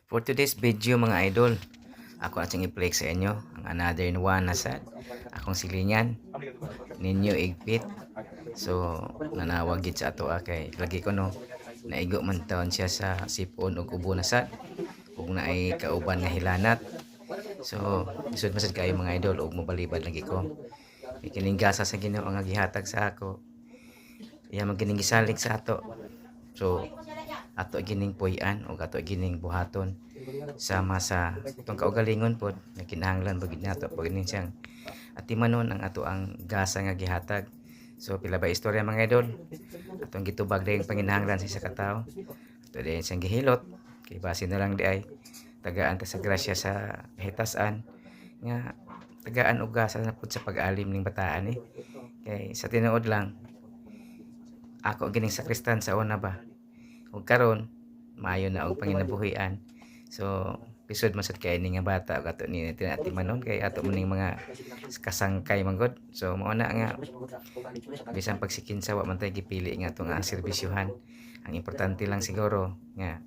For today's video mga idol, ako at i-play sa inyo ang another one na sa akong silingan ninyo igpit. So nanawag gid sa ato kay lagi ko no naigo man taon siya sa sipon ug ubo na sad ug naay kauban nga hilanat. So isud masad kayo mga idol ug mobalibad lagi ko. Kining gasa sa Ginoo nga gihatag sa ako. Iya man kining gisalig sa ato. So ato gining puy-an o ato gining buhaton sama sa itong kaugalingon pod na kinahanglan bagid nato pag gining siyang atimanon ang ato ang gasa nga gihatag. So pila ba istorya mga idol atong gitubag dayong panginahanglan sa isa ka tawo ato dayon siyang gihilot kay base na lang di ay tagaan ta sa grasya sa hitasan nga tagaan og gasa na pud sa pag-alim ning bataan kay sa tinuod lang ako gining sakristan sa una ba ug karon maayo na og panginabuhian. So pisod masad kay ni nga bata ug ato ni tinatimanon kay ato man ning mga kasangkay man gud. So mao na nga bisan pagsikinsa wa man tay gipili nga ato nga serbisyuhan. Ang importante lang siguro nga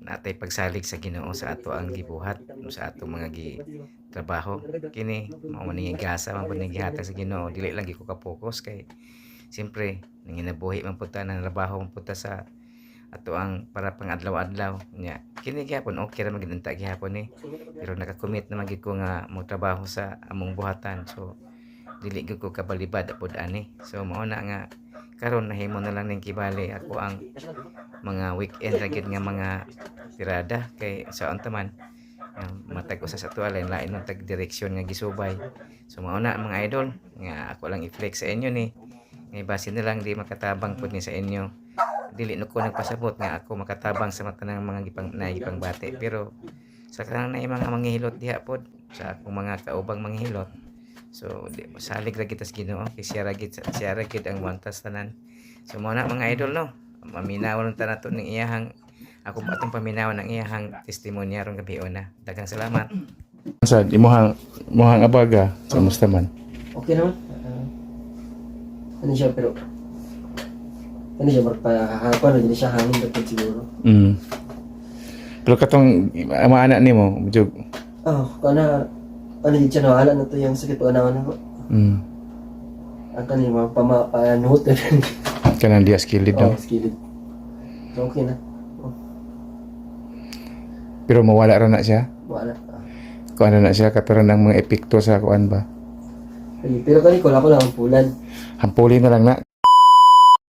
natay pagsalig sa Ginoo sa ato ang gibuhat sa ato mga trabaho kini mao man ning gasa man pud ning gihatag sa Ginoo dili lang gyud ko ka-focus kay siyempre nanginabuhi man pud ta nang trabaho man pud ta sa ato ang para pang adlaw-adlaw nya kini gyapon okay ra magid unta gyapon pero naka-commit naman gid ko nga magtrabaho sa among buhatan. So dili gyud ko kabalibad pud ani. So mao na nga karon nahimo na lang ning kibali ako ang mga weekend ra gid nga mga tirada kay sa taman matag usa sa tuwa lain man tag direksyon nga gisubay. So mao na mga idol nga ako lang i-flex sa inyo ni ngay base na lang di makatabang pud ni sa inyo. Dili no ko nagpasabot nga ako makatabang sa mata ng mga gipang bate pero sa kanang na mga manghihilot diha pod sa akong mga kaubang manghihilot. So salig ra kita sa Ginoo kay siya ra gid ang wantas tanan. So mao na mga idol no maminawon ta nato ning iyahang ako atong paminawon ang iyahang testimonya ron gabi na. Daghang salamat. Sad imuhang abaga sa mustaman. Okay naman. Ano siya pero ano siya magpahahapa na hindi siya hangin dapat siguro. Pero katong ama anak nimo jug. Kana ano din siya nawala na to yung sakit pag-anawan na ko. Ang kanina pamapanuhot na rin. Kanang dias kilid no. Skilled. So okay na. Pero mawala ra na siya. Wala. Kuan na siya karon ng mga epekto sa kuan ba. Pero kani ko lang ang pulan. Hampuli na lang na